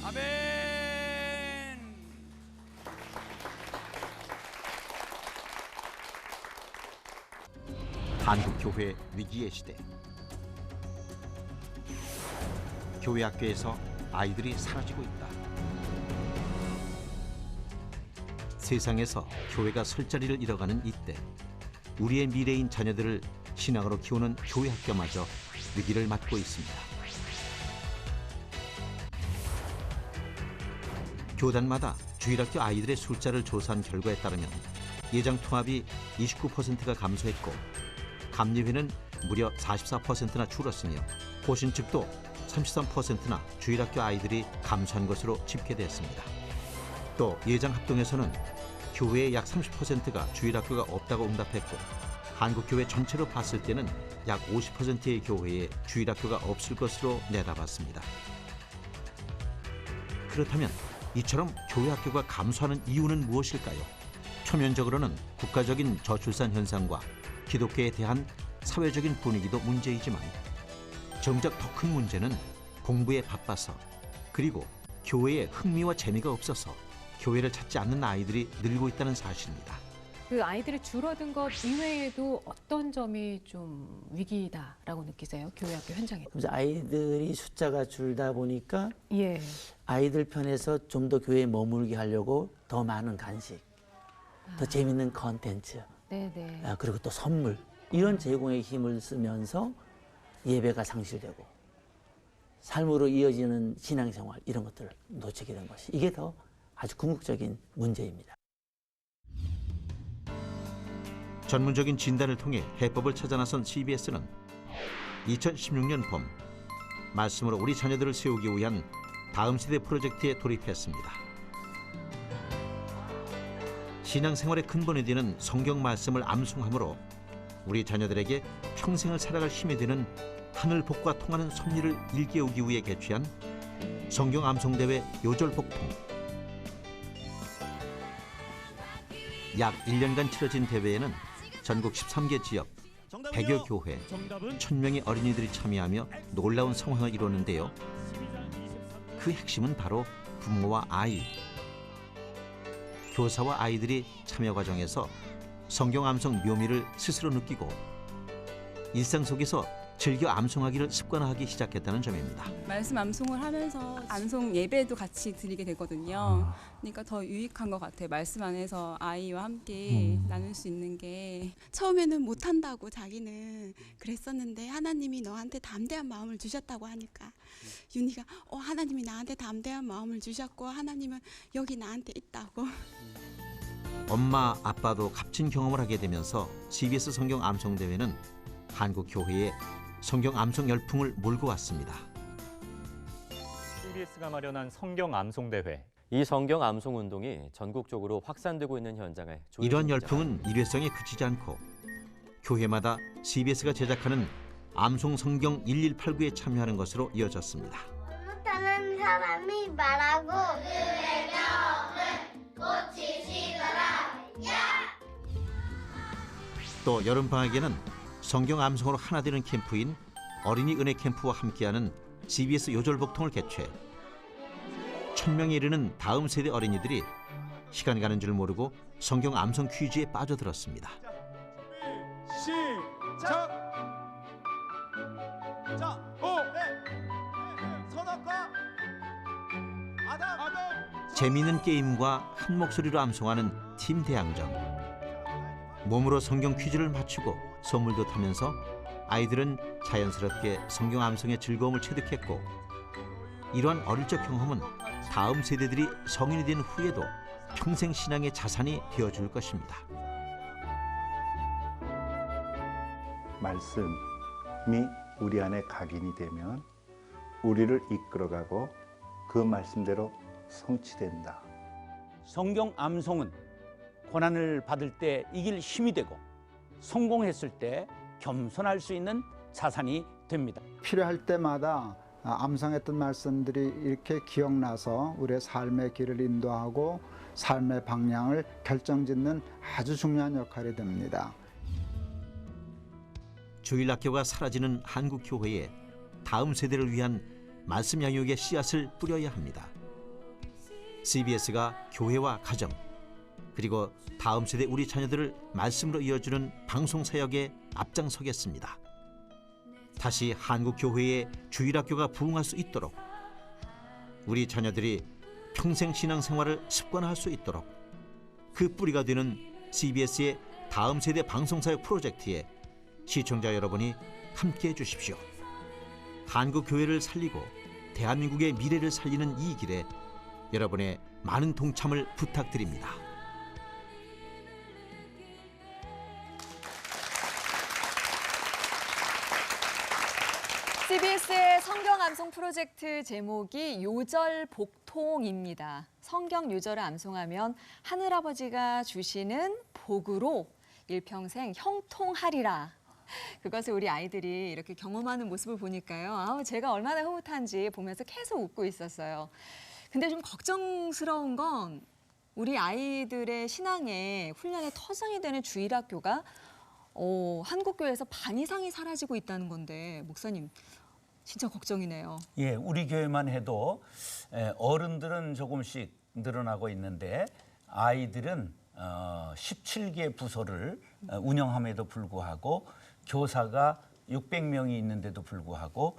아멘. 한국교회 위기의 시대. 교회 학교에서 아이들이 사라지고 있다. 세상에서 교회가 설 자리를 잃어가는 이때, 우리의 미래인 자녀들을 신앙으로 키우는 교회 학교마저 위기를 맞고 있습니다. 교단마다 주일학교 아이들의 숫자를 조사한 결과에 따르면 예정 통합이 29%가 감소했고, 감리회는 무려 44%나 줄었으며 보신 측도 33%나 주일학교 아이들이 감소한 것으로 집계됐습니다. 또 예장 합동에서는 교회의 약 30%가 주일학교가 없다고 응답했고, 한국교회 전체로 봤을 때는 약 50%의 교회에 주일학교가 없을 것으로 내다봤습니다. 그렇다면 이처럼 교회 학교가 감소하는 이유는 무엇일까요? 표면적으로는 국가적인 저출산 현상과 기독교에 대한 사회적인 분위기도 문제이지만, 정작 더 큰 문제는 공부에 바빠서, 그리고 교회에 흥미와 재미가 없어서 교회를 찾지 않는 아이들이 늘고 있다는 사실입니다. 그 아이들이 줄어든 것 이외에도 어떤 점이 좀 위기다라고 느끼세요? 교회 학교 현장에. 아이들이 숫자가 줄다 보니까 예. 아이들 편에서 좀 더 교회에 머물게 하려고 더 많은 간식, 더 재밌는 컨텐츠, 네네. 그리고 또 선물, 이런 제공에 힘을 쓰면서 예배가 상실되고 삶으로 이어지는 신앙생활, 이런 것들을 놓치게 된 것이, 이게 더 아주 궁극적인 문제입니다. 전문적인 진단을 통해 해법을 찾아 나선 CBS는 2016년 봄 말씀으로 우리 자녀들을 세우기 위한 다음 세대 프로젝트에 돌입했습니다. 신앙생활의 근본이 되는 성경 말씀을 암송함으로 우리 자녀들에게 평생을 살아갈 힘이 되는 하늘 복과 통하는 섭리를 일깨우기 위해 개최한 성경 암송대회 요절복통. 약 1년간 치러진 대회에는 전국 13개 지역 100여 교회 1000명의 어린이들이 참여하며 놀라운 성황을 이뤘는데요. 그 핵심은 바로 부모와 아이, 교사와 아이들이 참여 과정에서 성경 암송 묘미를 스스로 느끼고 일상 속에서 즐겨 암송하기를 습관화하기 시작했다는 점입니다. 말씀 암송을 하면서 암송 예배도 같이 드리게 되거든요. 그러니까 더 유익한 것 같아요. 말씀 안에서 아이와 함께 나눌 수 있는 게. 처음에는 못한다고 자기는 그랬었는데 하나님이 너한테 담대한 마음을 주셨다고 하니까 윤희가 하나님이 나한테 담대한 마음을 주셨고 하나님은 여기 나한테 있다고. 엄마, 아빠도 값진 경험을 하게 되면서 CBS 성경 암송 대회는 한국 교회에 성경 암송 열풍을 몰고 왔습니다. CBS가 마련한 성경 암송 대회. 이 성경 암송 운동이 전국적으로 확산되고 있는 현장을 이런 열풍은 일회성에 그치지 않고 교회마다 CBS가 제작하는 암송 성경 1189에 참여하는 것으로 이어졌습니다. 못하는 사람이 말하고 그의 병을 고치시더라. 또 여름방학에는 성경 암송으로 하나 되는 캠프인 어린이 은혜 캠프와 함께하는 CBS 요절복통을 개최. 1000명에 이르는 다음 세대 어린이들이 시간 가는 줄 모르고 성경 암송 퀴즈에 빠져들었습니다. 시작. 자, 선악과 아담. 재미있는 게임과 한 목소리로 암송하는 팀 대항전. 몸으로 성경 퀴즈를 맞추고 선물도 타면서 아이들은 자연스럽게 성경 암송의 즐거움을 체득했고, 이러한 어릴 적 경험은 다음 세대들이 성인이 된 후에도 평생 신앙의 자산이 되어줄 것입니다. 말씀이 우리 안에 각인이 되면 우리를 이끌어가고 그 말씀대로 성취된다. 성경 암송은 고난을 받을 때 이길 힘이 되고 성공했을 때 겸손할 수 있는 자산이 됩니다. 필요할 때마다 암송했던 말씀들이 이렇게 기억나서 우리의 삶의 길을 인도하고 삶의 방향을 결정짓는 아주 중요한 역할이 됩니다. 주일학교가 사라지는 한국 교회에 다음 세대를 위한 말씀 양육의 씨앗을 뿌려야 합니다. CBS가 교회와 가정 그리고 다음 세대 우리 자녀들을 말씀으로 이어주는 방송 사역에 앞장서겠습니다. 다시 한국 교회의 주일학교가 부흥할 수 있도록 우리 자녀들이 평생 신앙생활을 습관화할 수 있도록 그 뿌리가 되는 CBS의 다음 세대 방송사역 프로젝트에 시청자 여러분이 함께해 주십시오. 한국 교회를 살리고 대한민국의 미래를 살리는 이 길에 여러분의 많은 동참을 부탁드립니다. CBS의 성경 암송 프로젝트 제목이 요절복통입니다. 성경 요절을 암송하면 하늘아버지가 주시는 복으로 일평생 형통하리라. 그것을 우리 아이들이 이렇게 경험하는 모습을 보니까요. 제가 얼마나 흐뭇한지 보면서 계속 웃고 있었어요. 근데 좀 걱정스러운 건 우리 아이들의 신앙의 훈련의 터전이 되는 주일학교가 한국교회에서 반 이상이 사라지고 있다는 건데 목사님 진짜 걱정이네요. 예, 우리 교회만 해도 어른들은 조금씩 늘어나고 있는데 아이들은 17개 부서를 운영함에도 불구하고 교사가 600명이 있는데도 불구하고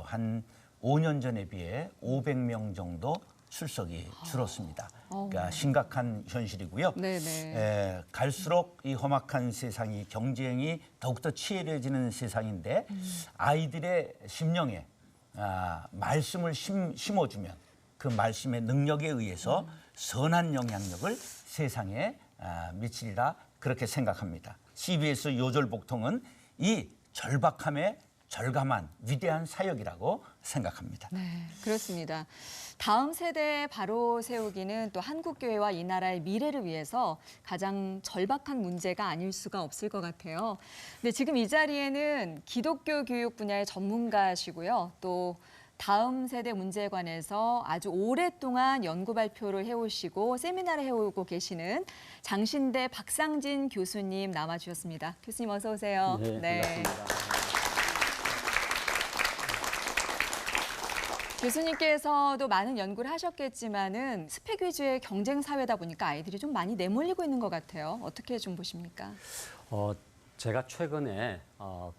한 5년 전에 비해 500명 정도 출석이 줄었습니다. 그러니까 심각한 현실이고요. 갈수록 이 험악한 세상이 경쟁이 더욱더 치열해지는 세상인데 아이들의 심령에 말씀을 심어주면 그 말씀의 능력에 의해서 선한 영향력을 세상에 미치리라 그렇게 생각합니다. CBS 요절복통은 이 절박함에 절감한 위대한 사역이라고 생각합니다. 네, 그렇습니다. 다음 세대 바로 세우기는 또 한국교회와 이 나라의 미래를 위해서 가장 절박한 문제가 아닐 수가 없을 것 같아요. 근데 지금 이 자리에는 기독교 교육 분야의 전문가시고요. 또 다음 세대 문제에 관해서 아주 오랫동안 연구 발표를 해오시고 세미나를 해오고 계시는 장신대 박상진 교수님 나와주셨습니다. 교수님 어서 오세요. 네. 교수님께서도 많은 연구를 하셨겠지만은 스펙 위주의 경쟁 사회다 보니까 아이들이 좀 많이 내몰리고 있는 것 같아요. 어떻게 좀 보십니까? 제가 최근에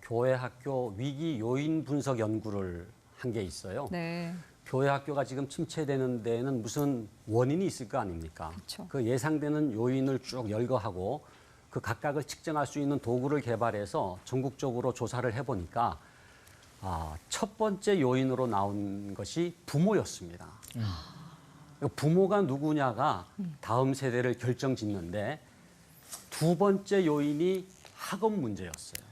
교회 학교 위기 요인 분석 연구를 한 게 있어요. 네. 교회 학교가 지금 침체되는 데에는 무슨 원인이 있을 거 아닙니까? 그렇죠. 그 예상되는 요인을 쭉 열거하고 그 각각을 측정할 수 있는 도구를 개발해서 전국적으로 조사를 해보니까 첫 번째 요인으로 나온 것이 부모였습니다. 부모가 누구냐가 다음 세대를 결정짓는데 두 번째 요인이 학업 문제였어요.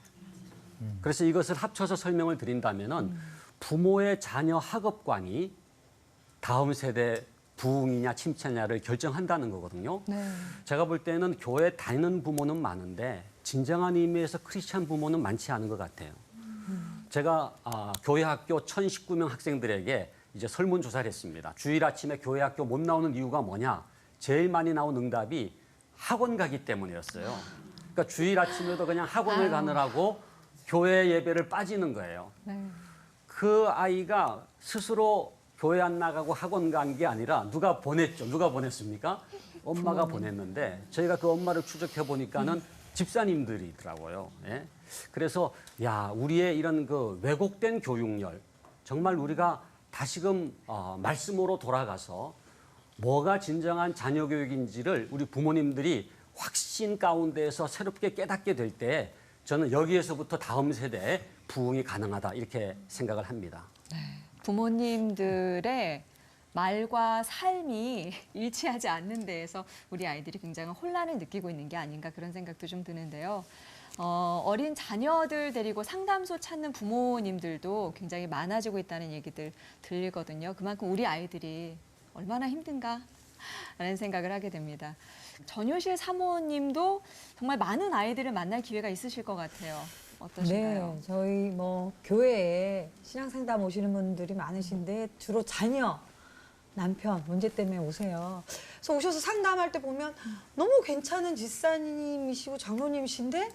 그래서 이것을 합쳐서 설명을 드린다면은 부모의 자녀 학업관이 다음 세대 부흥이냐 침체냐를 결정한다는 거거든요. 네. 제가 볼 때는 교회 다니는 부모는 많은데 진정한 의미에서 크리스찬 부모는 많지 않은 것 같아요. 제가 교회 학교 1,019명 학생들에게 이제 설문조사를 했습니다. 주일 아침에 교회 학교 못 나오는 이유가 뭐냐? 제일 많이 나온 응답이 학원 가기 때문이었어요. 그러니까 주일 아침에도 그냥 학원을 가느라고 교회 예배를 빠지는 거예요. 네. 그 아이가 스스로 교회 안 나가고 학원 간 게 아니라 누가 보냈죠. 누가 보냈습니까? 엄마가 보냈는데 저희가 그 엄마를 추적해 보니까는 집사님들이더라고요. 예? 그래서 우리의 이런 그 왜곡된 교육열 정말 우리가 다시금 말씀으로 돌아가서 뭐가 진정한 자녀 교육인지를 우리 부모님들이 확신 가운데에서 새롭게 깨닫게 될 때 저는 여기에서부터 다음 세대의 부흥이 가능하다 이렇게 생각을 합니다. 네. 부모님들의 말과 삶이 일치하지 않는 데에서 우리 아이들이 굉장한 혼란을 느끼고 있는 게 아닌가 그런 생각도 좀 드는데요. 어린 자녀들 데리고 상담소 찾는 부모님들도 굉장히 많아지고 있다는 얘기들 들리거든요. 그만큼 우리 아이들이 얼마나 힘든가 라는 생각을 하게 됩니다. 전효실 사모님도 정말 많은 아이들을 만날 기회가 있으실 것 같아요. 어떠신가요? 네, 저희 교회에 신앙상담 오시는 분들이 많으신데 주로 자녀, 남편 문제 때문에 오세요. 그래서 오셔서 상담할 때 보면 너무 괜찮은 집사님이시고 장로님이신데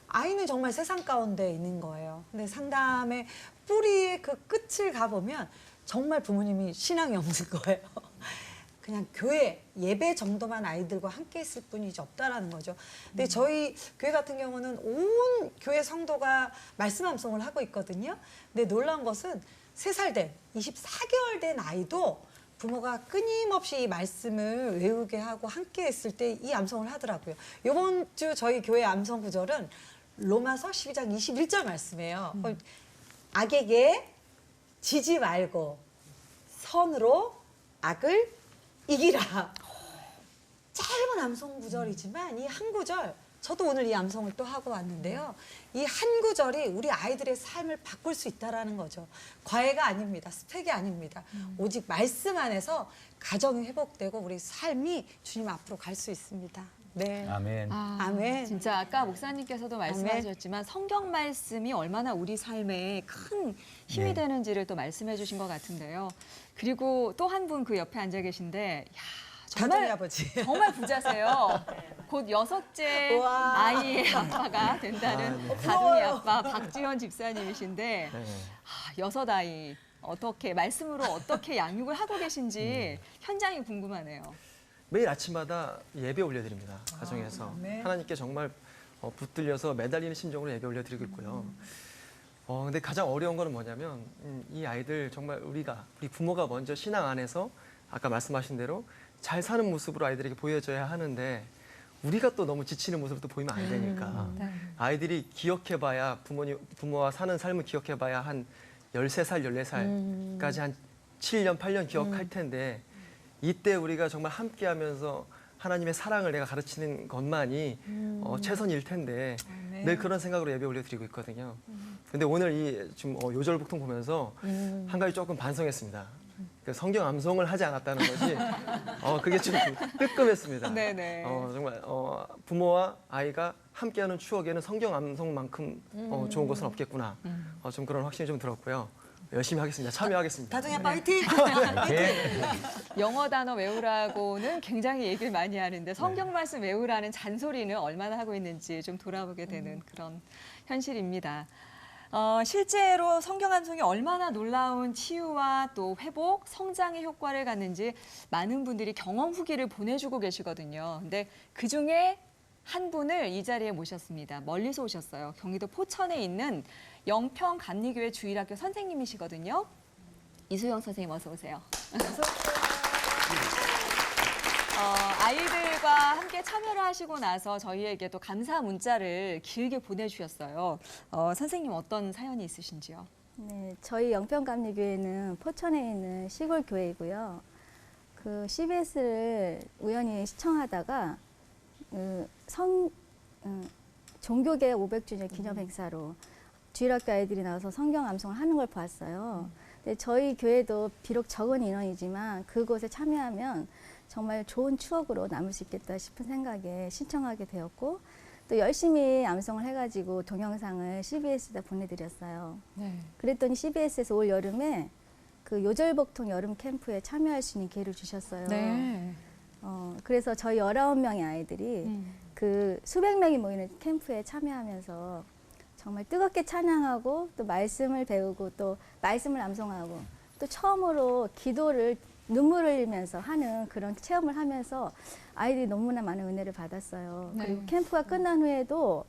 아이는 정말 세상 가운데 있는 거예요. 근데 상담의 뿌리의 그 끝을 가보면 정말 부모님이 신앙이 없는 거예요. 그냥 교회 예배 정도만 아이들과 함께 있을 뿐이지 없다라는 거죠. 근데 저희 교회 같은 경우는 온 교회 성도가 말씀 암송을 하고 있거든요. 근데 놀라운 것은 3살 된 24개월 된 아이도 부모가 끊임없이 이 말씀을 외우게 하고 함께 했을 때 이 암송을 하더라고요. 이번 주 저희 교회 암송 구절은 로마서 12장 21절 말씀이에요. 악에게 지지 말고 선으로 악을 이기라. 짧은 암송 구절이지만 이 한 구절, 저도 오늘 이 암송을 또 하고 왔는데요. 이 한 구절이 우리 아이들의 삶을 바꿀 수 있다는 거죠. 과외가 아닙니다. 스펙이 아닙니다. 오직 말씀 안에서 가정이 회복되고 우리 삶이 주님 앞으로 갈 수 있습니다. 네. 아멘. 아멘. 진짜 아까 목사님께서도 말씀하셨지만 성경 말씀이 얼마나 우리 삶에 큰 힘이 네. 되는지를 또 말씀해 주신 것 같은데요. 그리고 또 한 분 그 옆에 앉아 계신데 야, 가정의 정말 아버지. 정말 부자세요. 곧 6째 우와. 아이의 아빠가 된다는 가정의 아빠 박지현 집사님이신데 6 아이 어떻게 말씀으로 어떻게 양육을 하고 계신지 현장이 궁금하네요. 매일 아침마다 예배 올려드립니다. 가정에서. 네. 하나님께 정말 붙들려서 매달리는 심정으로 예배 올려드리고 있고요. 근데 가장 어려운 거는 뭐냐면 이 아이들 정말 우리 부모가 먼저 신앙 안에서 아까 말씀하신 대로 잘 사는 모습으로 아이들에게 보여줘야 하는데 우리가 또 너무 지치는 모습을 또 보이면 안 되니까 아이들이 기억해봐야 부모와 사는 삶을 기억해봐야 한 13살, 14살까지 한 7년, 8년 기억할 텐데 이때 우리가 정말 함께하면서 하나님의 사랑을 내가 가르치는 것만이 최선일 텐데 늘 그런 생각으로 예배 올려드리고 있거든요. 근데 오늘 이 지금 요절복통 보면서 한 가지 조금 반성했습니다. 그 성경 암송을 하지 않았다는 것이 그게 좀 뜨끔했습니다. 네네. 정말 부모와 아이가 함께하는 추억에는 성경 암송만큼 좋은 것은 없겠구나. 좀 그런 확신이 좀 들었고요. 열심히 하겠습니다. 참여하겠습니다. 가정의 아빠 화이팅! 영어 단어 외우라고는 굉장히 얘기를 많이 하는데 성경 말씀 외우라는 잔소리는 얼마나 하고 있는지 좀 돌아보게 되는 그런 현실입니다. 실제로 성경 암송이 얼마나 놀라운 치유와 또 회복, 성장의 효과를 갖는지 많은 분들이 경험 후기를 보내주고 계시거든요. 근데 그중에 한 분을 이 자리에 모셨습니다. 멀리서 오셨어요. 경기도 포천에 있는 영평 감리교회 주일학교 선생님이시거든요. 이수영 선생님 어서 오세요. 아이들과 함께 참여를 하시고 나서 저희에게 또 감사 문자를 길게 보내주셨어요. 선생님 어떤 사연이 있으신지요? 네, 저희 영평감리교회는 포천에 있는 시골 교회이고요. 그 CBS를 우연히 시청하다가 종교개혁 500주년 기념 행사로 주일학교 아이들이 나와서 성경 암송을 하는 걸 봤어요. 근데 저희 교회도 비록 적은 인원이지만 그곳에 참여하면 정말 좋은 추억으로 남을 수 있겠다 싶은 생각에 신청하게 되었고 또 열심히 암송을 해가지고 동영상을 CBS에다 보내드렸어요. 네. 그랬더니 CBS에서 올 여름에 그 요절복통 여름 캠프에 참여할 수 있는 기회를 주셨어요. 네. 그래서 저희 19명의 아이들이 그 수백 명이 모이는 캠프에 참여하면서 정말 뜨겁게 찬양하고 또 말씀을 배우고 또 말씀을 암송하고 또 처음으로 기도를 눈물을 흘리면서 하는 그런 체험을 하면서 아이들이 너무나 많은 은혜를 받았어요. 네. 그리고 캠프가 끝난 후에도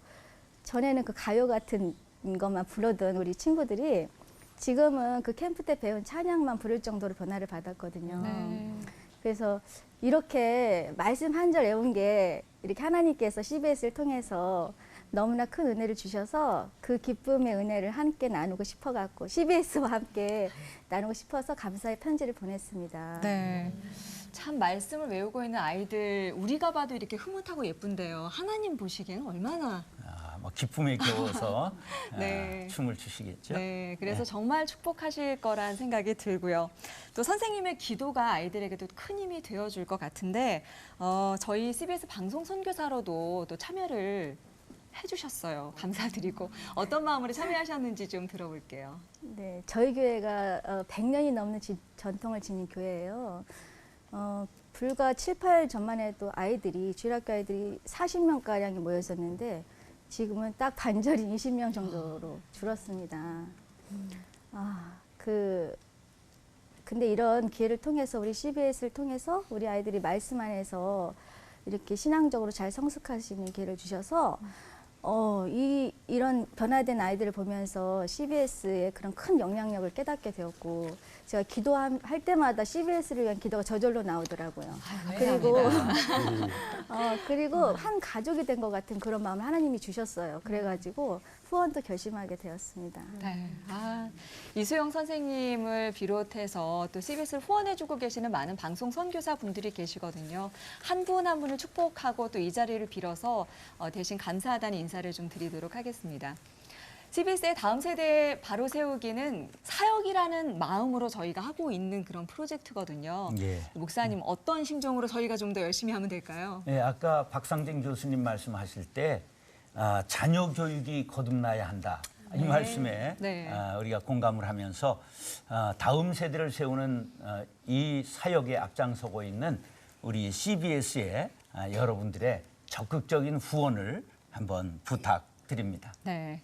전에는 그 가요 같은 것만 부르던 우리 친구들이 지금은 그 캠프 때 배운 찬양만 부를 정도로 변화를 받았거든요. 네. 그래서 이렇게 말씀 한 절 외운 게 이렇게 하나님께서 CBS를 통해서 너무나 큰 은혜를 주셔서 그 기쁨의 은혜를 함께 나누고 싶어갖고 CBS와 함께 나누고 싶어서 감사의 편지를 보냈습니다. 네. 참 말씀을 외우고 있는 아이들 우리가 봐도 이렇게 흐뭇하고 예쁜데요. 하나님 보시기에는 얼마나 뭐 기쁨에 겨워서 네. 춤을 추시겠죠. 네, 그래서 네. 정말 축복하실 거란 생각이 들고요. 또 선생님의 기도가 아이들에게도 큰 힘이 되어줄 것 같은데 저희 CBS 방송 선교사로도 또 참여를 해주셨어요. 감사드리고 어떤 마음으로 참여하셨는지 좀 들어볼게요. 네, 저희 교회가 100년이 넘는 전통을 지닌 교회예요. 불과 7, 8일 전만 해도 아이들이 주일학교 아이들이 40명가량이 모였었는데 지금은 딱 반절이 20명 정도로 줄었습니다. 그 근데 이런 기회를 통해서 우리 CBS를 통해서 우리 아이들이 말씀 안에서 이렇게 신앙적으로 잘 성숙할 수 있는 기회를 주셔서 이런 변화된 아이들을 보면서 CBS의 그런 큰 영향력을 깨닫게 되었고 제가 기도할 때마다 CBS를 위한 기도가 저절로 나오더라고요. 그리고 한 가족이 된 것 같은 그런 마음을 하나님이 주셨어요. 그래가지고 후원도 결심하게 되었습니다. 네. 이수영 선생님을 비롯해서 또 CBS를 후원해주고 계시는 많은 방송 선교사 분들이 계시거든요. 한 분 한 분을 축복하고 또 이 자리를 빌어서 대신 감사하다는 인사를 좀 드리도록 하겠습니다. CBS의 다음 세대 바로 세우기는 사역이라는 마음으로 저희가 하고 있는 그런 프로젝트거든요. 예. 목사님, 어떤 심정으로 저희가 좀 더 열심히 하면 될까요? 예, 아까 박상진 교수님 말씀하실 때 자녀 교육이 거듭나야 한다. 이 말씀에 우리가 공감을 하면서 다음 세대를 세우는 이 사역에 앞장서고 있는 우리 CBS의 여러분들의 적극적인 후원을 한번 부탁드립니다. 네.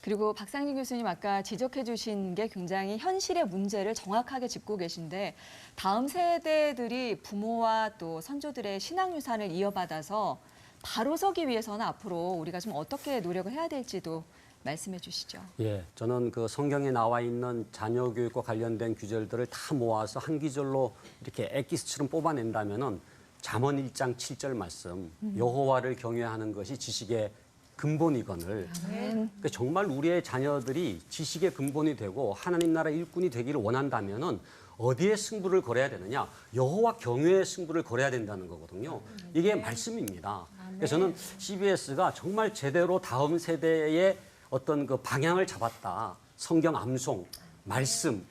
그리고 박상진 교수님 아까 지적해 주신 게 굉장히 현실의 문제를 정확하게 짚고 계신데 다음 세대들이 부모와 또 선조들의 신앙 유산을 이어받아서 바로 서기 위해서는 앞으로 우리가 좀 어떻게 노력을 해야 될지도 말씀해 주시죠. 예, 저는 그 성경에 나와 있는 자녀 교육과 관련된 규절들을 다 모아서 한 구절로 이렇게 엑기스처럼 뽑아낸다면은 잠언 1장 7절 말씀, 여호와를 경외하는 것이 지식의 근본이거늘. 그러니까 정말 우리의 자녀들이 지식의 근본이 되고 하나님 나라 일꾼이 되기를 원한다면은 어디에 승부를 걸어야 되느냐? 여호와 경외의 승부를 걸어야 된다는 거거든요. 이게 말씀입니다. 그래서 저는 CBS가 정말 제대로 다음 세대의 어떤 그 방향을 잡았다. 성경 암송, 말씀.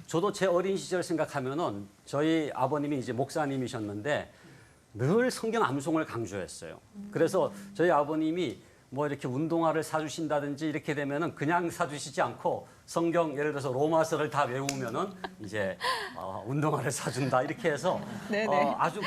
저도 제 어린 시절 생각하면은 저희 아버님이 이제 목사님이셨는데 늘 성경 암송을 강조했어요. 그래서 저희 아버님이 뭐 이렇게 운동화를 사주신다든지 이렇게 되면은 그냥 사주시지 않고 성경 예를 들어서 로마서를 다 외우면은 이제 운동화를 사준다 이렇게 해서 아주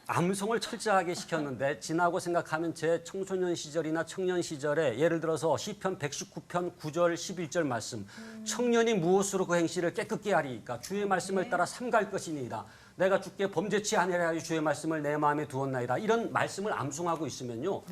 암송을 철저하게 시켰는데 지나고 생각하면 제 청소년 시절이나 청년 시절에 예를 들어서 시편 119편 9절 11절 말씀 청년이 무엇으로 그 행실을 깨끗게 하리이까 주의 말씀을 따라 삼갈 것이니이다. 내가 주께 범죄치 아니하려 하여 주의 말씀을 내 마음에 두었나이다. 이런 말씀을 암송하고 있으면요.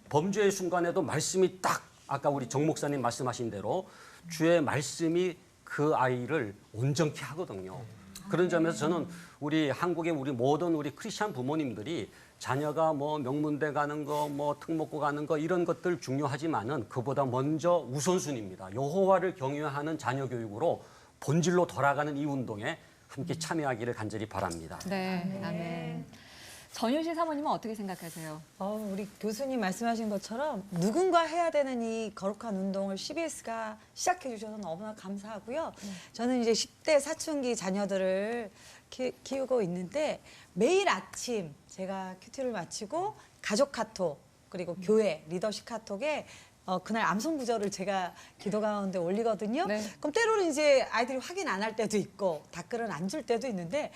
범죄의 순간에도 말씀이 딱 아까 우리 정 목사님 말씀하신 대로 주의 말씀이 그 아이를 온전케 하거든요. 그런 점에서 저는 우리 한국의 우리 모든 우리 크리스찬 부모님들이 자녀가 뭐 명문대 가는 거, 뭐 특목고 가는 거 이런 것들 중요하지만은 그보다 먼저 우선순위입니다. 여호와를 경외하는 자녀 교육으로 본질로 돌아가는 이 운동에 함께 참여하기를 간절히 바랍니다. 네, 아멘. 전유실 사모님은 어떻게 생각하세요? 우리 교수님 말씀하신 것처럼 누군가 해야 되는 이 거룩한 운동을 CBS가 시작해 주셔서 너무나 감사하고요. 저는 이제 10대 사춘기 자녀들을 키우고 있는데 매일 아침 제가 큐티를 마치고 가족 카톡 그리고 교회 리더십 카톡에 그날 암송 구절을 제가 기도 가운데 올리거든요. 그럼 때로는 이제 아이들이 확인 안 할 때도 있고 댓글은 안 줄 때도 있는데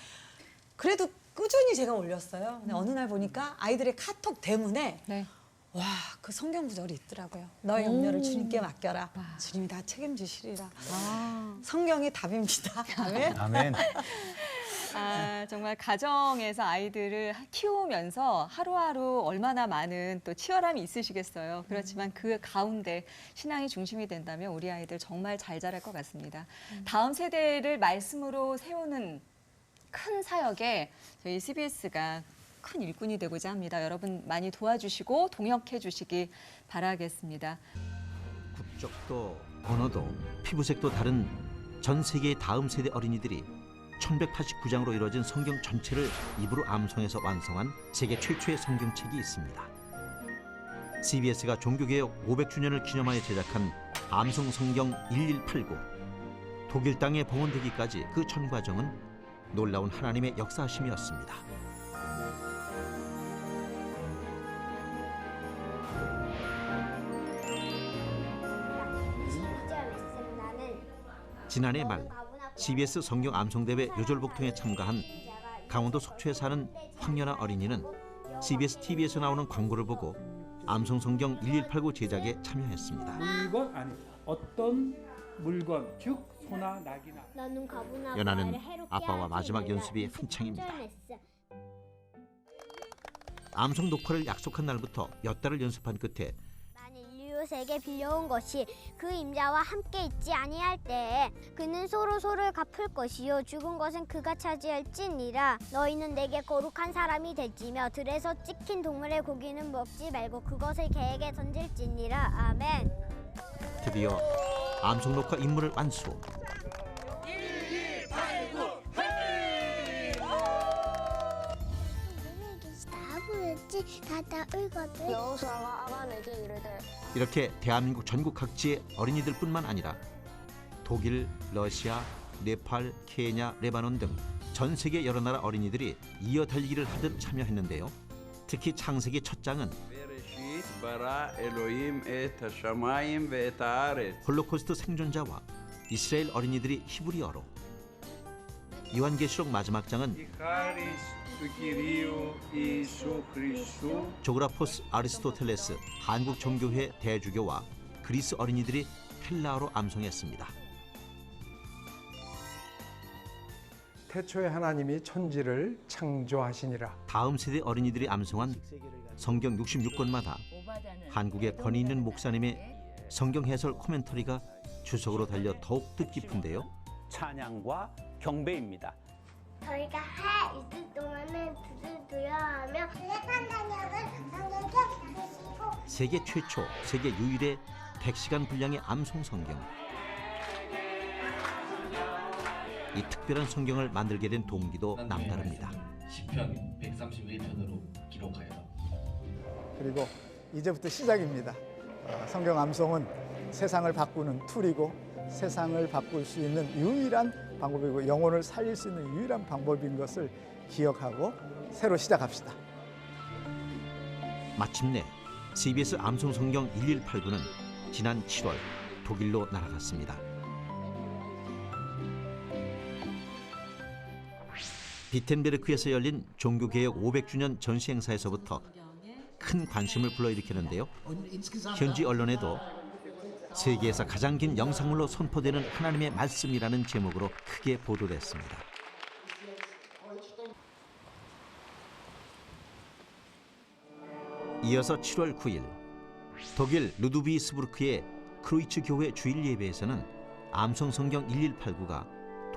그래도 꾸준히 제가 올렸어요. 근데 어느 날 보니까 아이들의 카톡 대문에 와, 그 성경 구절이 있더라고요. 너의 염려를 주님께 맡겨라. 주님이 다 책임지시리라. 성경이 답입니다. 아멘. 아멘. 정말 가정에서 아이들을 키우면서 하루하루 얼마나 많은 또 치열함이 있으시겠어요. 그렇지만 그 가운데 신앙이 중심이 된다면 우리 아이들 정말 잘 자랄 것 같습니다. 다음 세대를 말씀으로 세우는 큰 사역에 저희 CBS가 큰 일꾼이 되고자 합니다. 여러분 많이 도와주시고 동역해 주시기 바라겠습니다. 국적도 언어도 피부색도 다른 전 세계의 다음 세대 어린이들이 1189장으로 이루어진 성경 전체를 입으로 암송해서 완성한 세계 최초의 성경책이 있습니다. CBS가 종교개혁 500주년을 기념하여 제작한 암송 성경 1189. 독일 땅에 봉헌되기까지 그 전 과정은 놀라운 하나님의 역사하심이었습니다. 지난해 말 CBS 성경 암송대회 요절복통에 참가한 강원도 속초에 사는 황연아 어린이는 CBS TV에서 나오는 광고를 보고 암송 성경 1189 제작에 참여했습니다. 물건 아니 어떤 물건 즉 소나 낙이나. 연아는 아빠와 마지막 연습이 한창입니다. 암송 녹화를 약속한 날부터 몇 달을 연습한 끝에 인류세에게 빌려온 것이 그 임자와 함께 있지 아니할 때에 그는 서로를 갚을 것이요 죽은 것은 그가 차지할지니라. 너희는 내게 거룩한 사람이 될지며 들에서 찍힌 동물의 고기는 먹지 말고 그것을 개에게 던질지니라. 아멘. 드디어 암송 녹화 임무를 완수. 1189 다 울거든. 여호수아가 아간에게 이르되 이렇게 대한민국 전국 각지의 어린이들뿐만 아니라 독일, 러시아, 네팔, 케냐, 레바논 등 전 세계 여러 나라 어린이들이 이어 달리기를 하듯 참여했는데요. 특히 창세기 첫 장은 홀로코스트 생존자와 이스라엘 어린이들이 히브리어로, 요한계시록 마지막 장은 조그라포스 아리스토텔레스 한국 종교회 대주교와 그리스 어린이들이 헬라어로 암송했습니다. 태초에 하나님이 천지를 창조하시니라. 다음 세대 어린이들이 암송한 성경 66권마다 한국의 권위 있는 목사님의 성경 해설 코멘터리가 주석으로 달려 더욱 뜻깊은데요. 찬양과 경배입니다. 저희가 해 있을 동안은 두드려하며 판단력을 성경에 드시고 세계 최초, 세계 유일의 100시간 분량의 암송 성경. 이 특별한 성경을 만들게 된 동기도 남다릅니다. 시편 131편으로 기록하여. 그리고 이제부터 시작입니다. 성경 암송은 세상을 바꾸는 툴이고 세상을 바꿀 수 있는 유일한 방법이고 영혼을 살릴 수 있는 유일한 방법인 것을 기억하고 새로 시작합시다. 마침내 CBS 암송 성경 1189는 지난 7월 독일로 날아갔습니다. 비텐베르크에서 열린 종교개혁 500주년 전시행사에서부터 큰 관심을 불러일으켰는데요. 현지 언론에도 세계에서 가장 긴 영상물로 선포되는 하나님의 말씀이라는 제목으로 크게 보도됐습니다. 이어서 7월 9일 독일 루드비스부르크의 크루이츠 교회 주일 예배에서는 암송 성경 1189가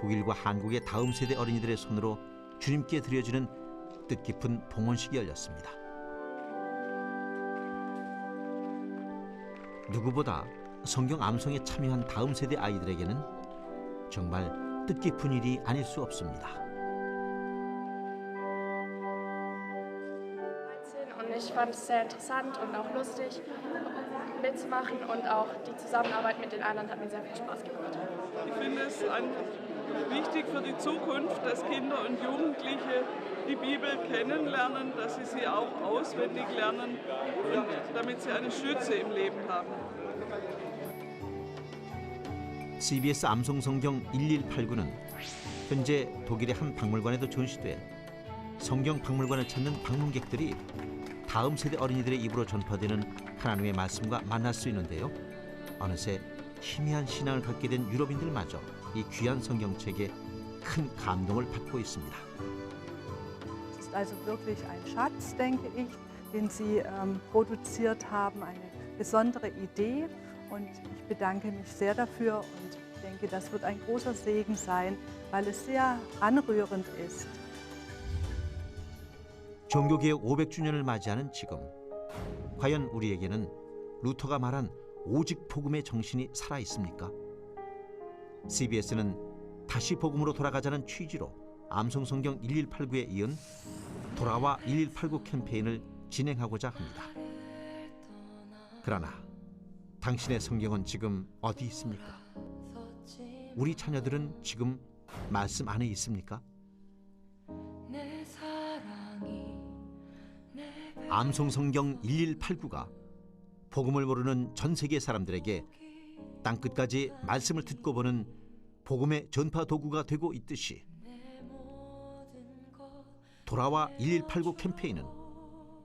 독일과 한국의 다음 세대 어린이들의 손으로 주님께 드려지는 뜻깊은 봉헌식이 열렸습니다. 누구보다 성경 암송에 참여한 다음 세대 아이들에게는 정말 뜻깊은 일이 아닐 수 없습니다. Und ich fand es sehr interessant und auch lustig mitzumachen und auch die Zusammenarbeit mit den anderen hat mir sehr viel Spaß gemacht. Ich finde es wichtig für die Zukunft, dass Kinder und Jugendliche die Bibel kennenlernen, dass sie auch auswendig lernen und damit sie eine Stütze im Leben haben. CBS 암송 성경 1189는 현재 독일의 한 박물관에도 전시돼 성경 박물관을 찾는 방문객들이 다음 세대 어린이들의 입으로 전파되는 하나님의 말씀과 만날 수 있는데요. 어느새 희미한 신앙을 갖게 된 유럽인들마저 이 귀한 성경책에 큰 감동을 받고 있습니다. Es ist also wirklich ein Schatz, denke ich, den Sie produziert haben, eine besondere Idee. Und ich bedanke mich sehr dafür und ich denke, das wird ein großer Segen sein, weil es sehr anrührend ist. 종교개혁 500주년을 맞이하는 지금 과연 우리에게는 루터가 말한 오직 복음의 정신이 살아있습니까? CBS는 다시 복음으로 돌아가자는 취지로 암송 성경 1189에 이은 돌아와 1189 캠페인을 진행하고자 합니다. 그러나 당신의 성경은 지금 어디 있습니까? 우리 자녀들은 지금 말씀 안에 있습니까? 암송 성경 1189가 복음을 모르는 전 세계 사람들에게 땅끝까지 말씀을 듣고 보는 복음의 전파 도구가 되고 있듯이 돌아와 1189 캠페인은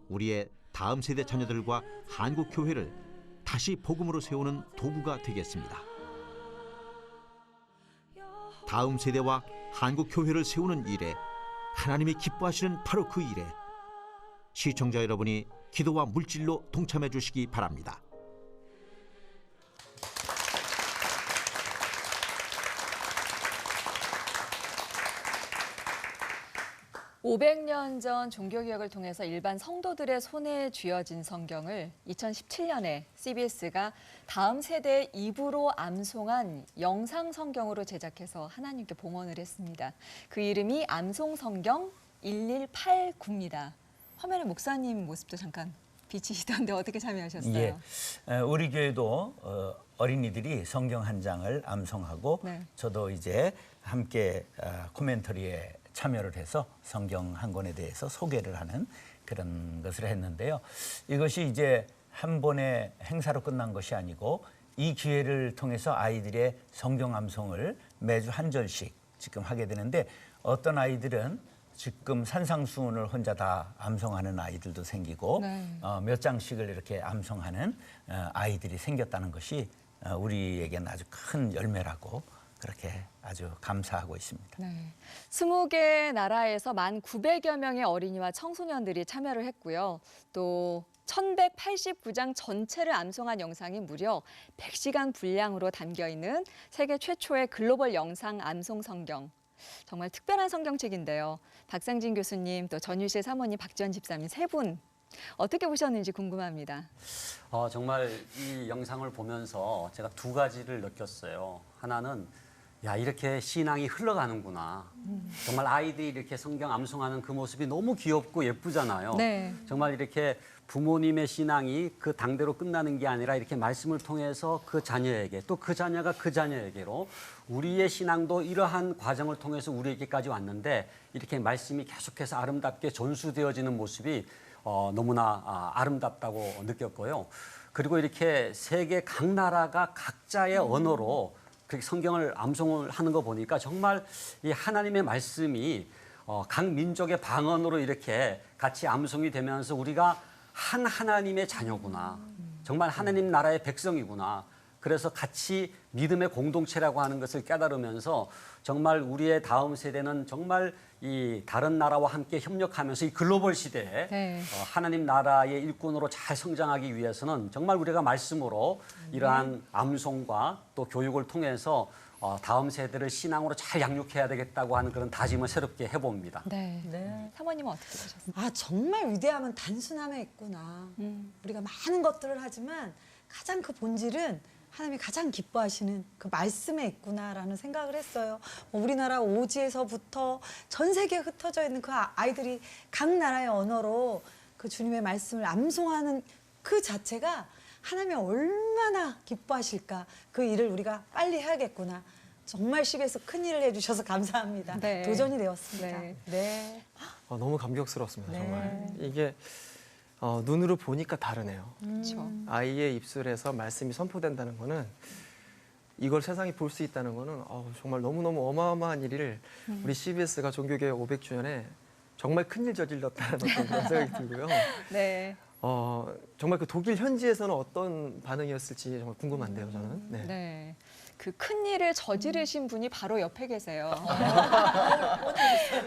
우리의 다음 세대 자녀들과 한국 교회를 다시 복음으로 세우는 도구가 되겠습니다. 다음 세대와 한국 교회를 세우는 일에 하나님이 기뻐하시는 바로 그 일에 시청자 여러분이 기도와 물질로 동참해 주시기 바랍니다. 500년 전 종교개혁을 통해서 일반 성도들의 손에 쥐어진 성경을 2017년에 CBS가 다음 세대의 입으로 암송한 영상 성경으로 제작해서 하나님께 봉헌을 했습니다. 그 이름이 암송성경 1189입니다. 화면에 목사님 모습도 잠깐 비치시던데 어떻게 참여하셨어요? 예, 우리 교회도 어린이들이 성경 한 장을 암송하고 네. 저도 이제 함께 코멘터리에 참여를 해서 성경 한 권에 대해서 소개를 하는 그런 것을 했는데요. 이것이 이제 한 번의 행사로 끝난 것이 아니고 이 기회를 통해서 아이들의 성경 암송을 매주 한 절씩 지금 하게 되는데 어떤 아이들은 지금 산상수훈을 혼자 다 암송하는 아이들도 생기고 네. 몇 장씩을 이렇게 암송하는 아이들이 생겼다는 것이 우리에게는 아주 큰 열매라고 그렇게 아주 감사하고 있습니다. 네. 20개 나라에서 1,900여 명의 어린이와 청소년들이 참여를 했고요. 또 1189장 전체를 암송한 영상이 무려 100시간 분량으로 담겨있는 세계 최초의 글로벌 영상 암송 성경. 정말 특별한 성경책인데요. 박상진 교수님, 또 전유실 사모님, 박지원 집사님 세 분 어떻게 보셨는지 궁금합니다. 정말 이 영상을 보면서 제가 두 가지를 느꼈어요. 하나는 야, 이렇게 신앙이 흘러가는구나. 정말 아이들이 이렇게 성경 암송하는 그 모습이 너무 귀엽고 예쁘잖아요. 네. 정말 이렇게 부모님의 신앙이 그 당대로 끝나는 게 아니라 이렇게 말씀을 통해서 그 자녀에게 또 그 자녀가 그 자녀에게로 우리의 신앙도 이러한 과정을 통해서 우리에게까지 왔는데 이렇게 말씀이 계속해서 아름답게 전수되어지는 모습이 너무나 아름답다고 느꼈고요. 그리고 이렇게 세계 각 나라가 각자의 언어로 그렇게 성경을 암송을 하는 거 보니까 정말 이 하나님의 말씀이 각 민족의 방언으로 이렇게 같이 암송이 되면서 우리가 한 하나님의 자녀구나. 정말 하나님 나라의 백성이구나. 그래서 같이 믿음의 공동체라고 하는 것을 깨달으면서 정말 우리의 다음 세대는 정말 이 다른 나라와 함께 협력하면서 이 글로벌 시대에 네. 하나님 나라의 일꾼으로 잘 성장하기 위해서는 정말 우리가 말씀으로 이러한 암송과 또 교육을 통해서 다음 세대를 신앙으로 잘 양육해야 되겠다고 하는 그런 다짐을 새롭게 해봅니다. 네. 네. 사모님은 어떻게 보셨어요? 아, 정말 위대함은 단순함에 있구나. 우리가 많은 것들을 하지만 가장 그 본질은 하나님이 가장 기뻐하시는 그 말씀에 있구나라는 생각을 했어요. 우리나라 오지에서부터 전 세계에 흩어져 있는 그 아이들이 각 나라의 언어로 그 주님의 말씀을 암송하는 그 자체가 하나님이 얼마나 기뻐하실까. 그 일을 우리가 빨리 해야겠구나. 정말 CBS 큰 일을 해주셔서 감사합니다. 네. 도전이 되었습니다. 네. 네. 너무 감격스럽습니다. 네. 정말 이게 눈으로 보니까 다르네요. 그렇죠. 아이의 입술에서 말씀이 선포된다는 거는 이걸 세상이 볼 수 있다는 거는 정말 너무너무 어마어마한 일을 우리 CBS가 종교개혁 500주년에 정말 큰일 저질렀다는 어떤 그런 생각이 들고요. 네. 정말 그 독일 현지에서는 어떤 반응이었을지 정말 궁금한데요, 저는. 네. 네. 그 큰일을 저지르신 분이 바로 옆에 계세요.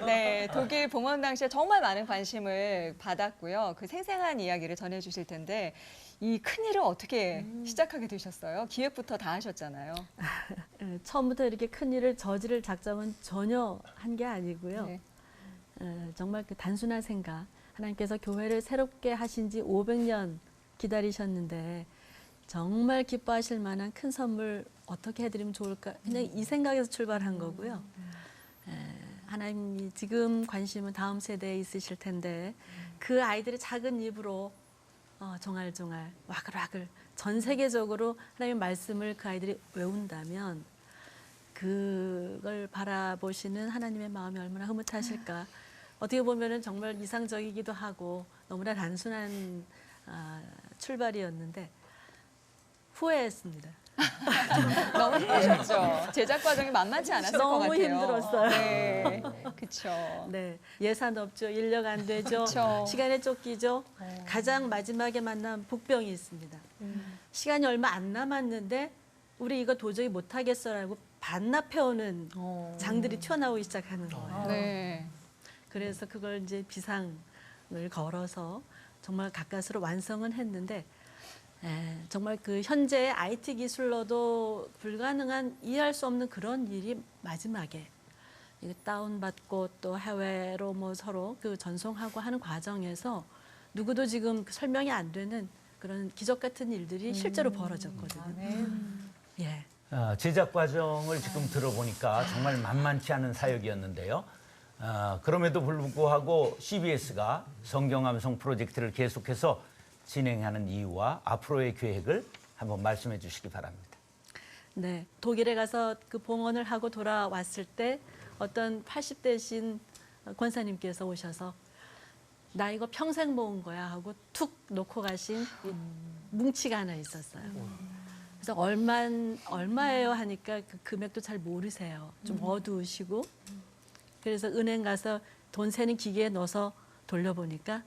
네, 독일 봉헌 당시에 정말 많은 관심을 받았고요. 그 생생한 이야기를 전해주실 텐데 이 큰일을 어떻게 시작하게 되셨어요? 기획부터 다 하셨잖아요. 처음부터 이렇게 큰일을 저지를 작정은 전혀 한 게 아니고요. 네. 정말 그 단순한 생각. 하나님께서 교회를 새롭게 하신 지 500년 기다리셨는데 정말 기뻐하실 만한 큰 선물 어떻게 해드리면 좋을까? 그냥 이 생각에서 출발한 거고요. 하나님이 지금 관심은 다음 세대에 있으실 텐데 그 아이들의 작은 입으로 종알종알 와글와글 전 세계적으로 하나님의 말씀을 그 아이들이 외운다면 그걸 바라보시는 하나님의 마음이 얼마나 흐뭇하실까. 어떻게 보면은 정말 이상적이기도 하고 너무나 단순한 출발이었는데 후회했습니다. 너무 힘드셨죠? 제작 과정이 만만치 않았을 것 같아요. 너무 힘들었어요. 네, 그렇죠. 네, 예산 없죠, 인력 안 되죠, 그쵸. 시간에 쫓기죠. 가장 마지막에 만난 복병이 있습니다. 시간이 얼마 안 남았는데 우리 이거 도저히 못하겠어라고 반납해오는 장들이 튀어나오기 시작하는 거예요. 네. 그래서 그걸 이제 비상을 걸어서 정말 가까스로 완성은 했는데 정말 그 현재 IT 기술로도 불가능한 이해할 수 없는 그런 일이 마지막에 이게 다운받고 또 해외로 뭐 서로 그 전송하고 하는 과정에서 누구도 지금 설명이 안 되는 그런 기적 같은 일들이 실제로 벌어졌거든요. 예. 제작 과정을 지금 들어보니까 정말 만만치 않은 사역이었는데요. 그럼에도 불구하고 CBS가 성경암송 프로젝트를 계속해서 진행하는 이유와 앞으로의 계획을 한번 말씀해 주시기 바랍니다. 네, 독일에 가서 그 봉헌을 하고 돌아왔을 때 어떤 80대신 권사님께서 오셔서 나 이거 평생 모은 거야 하고 툭 놓고 가신 뭉치가 하나 있었어요. 그래서 얼마예요 하니까 그 금액도 잘 모르세요. 좀 어두우시고. 그래서 은행 가서 돈 세는 기계에 넣어서 돌려보니까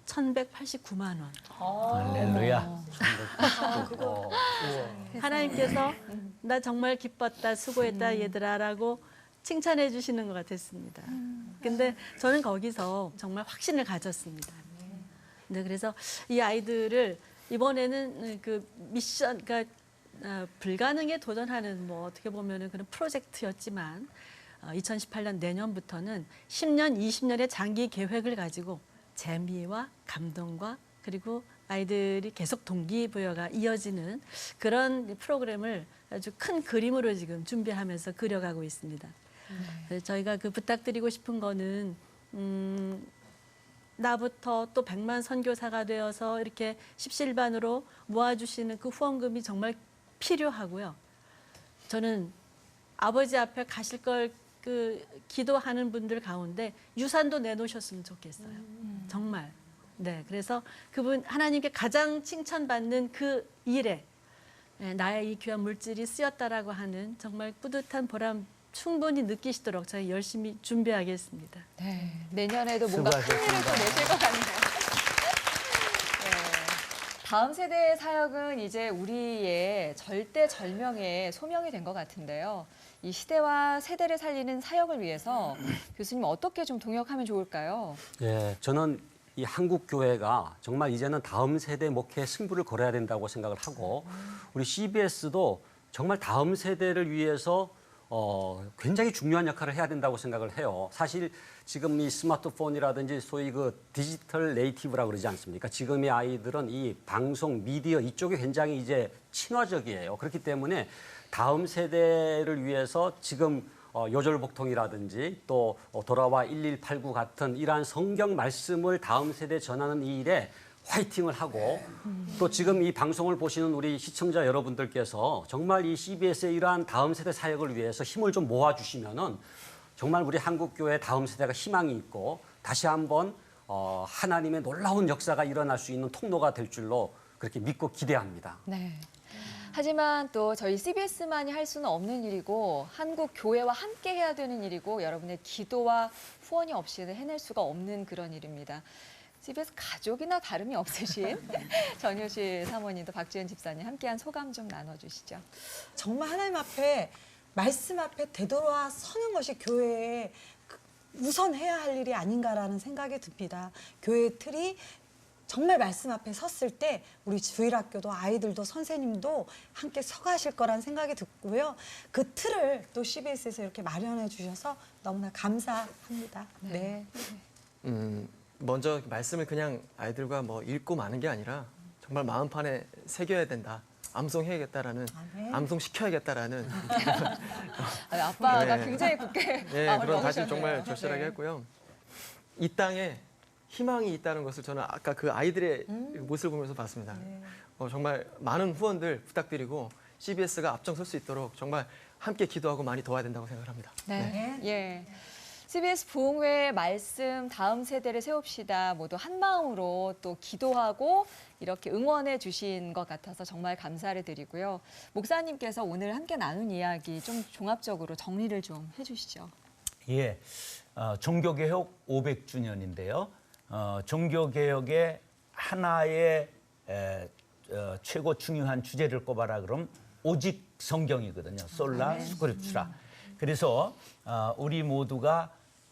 1,189만 원. 할렐루야. 하나님께서 나 정말 기뻤다, 수고했다 얘들아라고 칭찬해 주시는 것 같았습니다. 근데 저는 거기서 정말 확신을 가졌습니다. 네, 그래서 이 아이들을 이번에는 그 미션, 그러니까 불가능에 도전하는 뭐 어떻게 보면은 그런 프로젝트였지만 2018년 내년부터는 10년, 20년의 장기 계획을 가지고 재미와 감동과 그리고 아이들이 계속 동기부여가 이어지는 그런 프로그램을 아주 큰 그림으로 지금 준비하면서 그려가고 있습니다. 그래서 저희가 그 부탁드리고 싶은 거는 나부터 또 100만 선교사가 되어서 이렇게 십시일반으로 모아주시는 그 후원금이 정말 필요하고요. 저는 아버지 앞에 가실 걸 그 기도하는 분들 가운데 유산도 내놓으셨으면 좋겠어요. 정말. 네, 그래서 그분 하나님께 가장 칭찬받는 그 일에 나의 이 귀한 물질이 쓰였다라고 하는 정말 뿌듯한 보람 충분히 느끼시도록 저희 열심히 준비하겠습니다. 네, 내년에도 뭔가 큰 일을 또 내실 것 같네요. 네, 다음 세대의 사역은 이제 우리의 절대절명의 소명이 된 것 같은데요. 이 시대와 세대를 살리는 사역을 위해서 교수님 어떻게 좀 동역하면 좋을까요? 예, 저는 이 한국 교회가 정말 이제는 다음 세대 목회에 승부를 걸어야 된다고 생각을 하고 우리 CBS도 정말 다음 세대를 위해서 굉장히 중요한 역할을 해야 된다고 생각을 해요. 사실 지금 이 스마트폰이라든지 소위 그 디지털 네이티브라고 그러지 않습니까? 지금의 아이들은 이 방송, 미디어 이쪽에 굉장히 이제 친화적이에요. 그렇기 때문에 다음 세대를 위해서 지금 요절복통이라든지 또 돌아와 1189 같은 이러한 성경 말씀을 다음 세대에 전하는 이 일에 화이팅을 하고 또 지금 이 방송을 보시는 우리 시청자 여러분들께서 정말 이 CBS의 이러한 다음 세대 사역을 위해서 힘을 좀 모아주시면은 정말 우리 한국교회 다음 세대가 희망이 있고 다시 한번 하나님의 놀라운 역사가 일어날 수 있는 통로가 될 줄로 그렇게 믿고 기대합니다. 네. 하지만 또 저희 CBS만이 할 수는 없는 일이고 한국 교회와 함께 해야 되는 일이고 여러분의 기도와 후원이 없이는 해낼 수가 없는 그런 일입니다. CBS 가족이나 다름이 없으신 전효실 사모님도 박지은 집사님 함께한 소감 좀 나눠주시죠. 정말 하나님 앞에 말씀 앞에 되돌아 서는 것이 교회의 우선 해야 할 일이 아닌가라는 생각이 듭니다. 교회의 틀이 정말 말씀 앞에 섰을 때 우리 주일학교도 아이들도 선생님도 함께 서가실 거란 생각이 듣고요. 그 틀을 또 CBS에서 이렇게 마련해 주셔서 너무나 감사합니다. 네. 먼저 말씀을 그냥 아이들과 뭐 읽고 마는 게 아니라 정말 마음판에 새겨야 된다. 암송해야겠다라는, 암송시켜야겠다라는. 아빠가 네. 굉장히 굳게 네, 그런 다짐 정말 절실하게 네. 했고요. 이 땅에 희망이 있다는 것을 저는 아까 그 아이들의 모습을 보면서 봤습니다. 정말 많은 후원들 부탁드리고 CBS가 앞장설 수 있도록 정말 함께 기도하고 많이 도와야 된다고 생각합니다. 네. 예. CBS 부흥회 말씀 다음 세대를 세웁시다. 모두 한 마음으로 또 기도하고 이렇게 응원해 주신 것 같아서 정말 감사를 드리고요. 목사님께서 오늘 함께 나눈 이야기 좀 종합적으로 정리를 좀 해주시죠. 예, 종교개혁 500주년인데요. 종교개혁의 하나의 최고 중요한 주제를 꼽아라 그럼 오직 성경이거든요. 솔라 스크립추라. 그래서 우리 모두가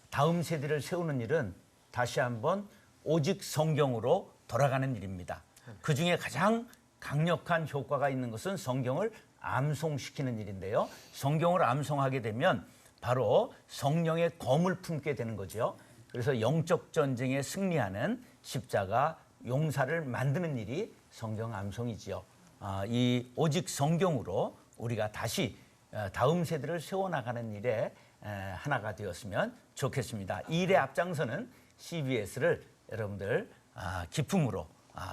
다음 세대를 세우는 일은 다시 한번 오직 성경으로 돌아가는 일입니다. 그중에 가장 강력한 효과가 있는 것은 성경을 암송시키는 일인데요. 성경을 암송하게 되면 바로 성령의 검을 품게 되는 거죠. 그래서 영적 전쟁에 승리하는 십자가 용사를 만드는 일이 성경 암송이지요. 이 오직 성경으로 우리가 다시 다음 세대를 세워나가는 일에 하나가 되었으면 좋겠습니다. 이 일에 앞장서는 CBS를 여러분들 기품으로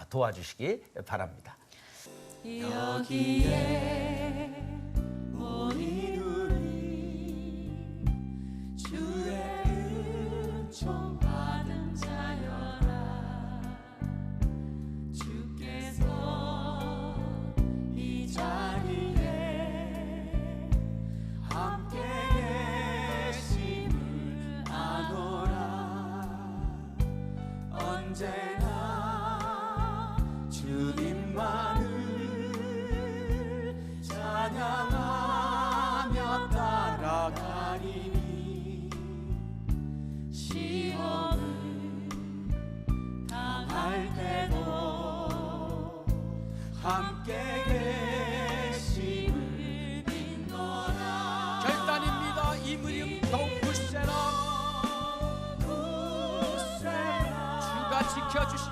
도와주시기 바랍니다. 여기에 모인 우리 주의 은총 받은 자여라. 주께서 이 자리에 함께 계심을 아노라. 언제나 주님만을 찬양하며 따라가리니 시험을 당할 때도 함께 계심을 믿노라. 결단입니다. 이무림도 굳세라. 주가 지켜주시.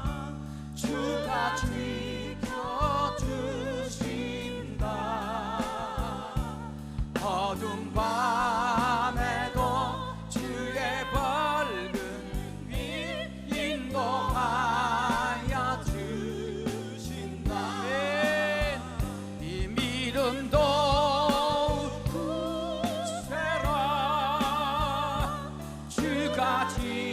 주가 지켜주신다. 어둠 밤에도 주의 밝은 빛 인도하여 주신다. 이 믿음도 굳세라. 주가 지켜주신다.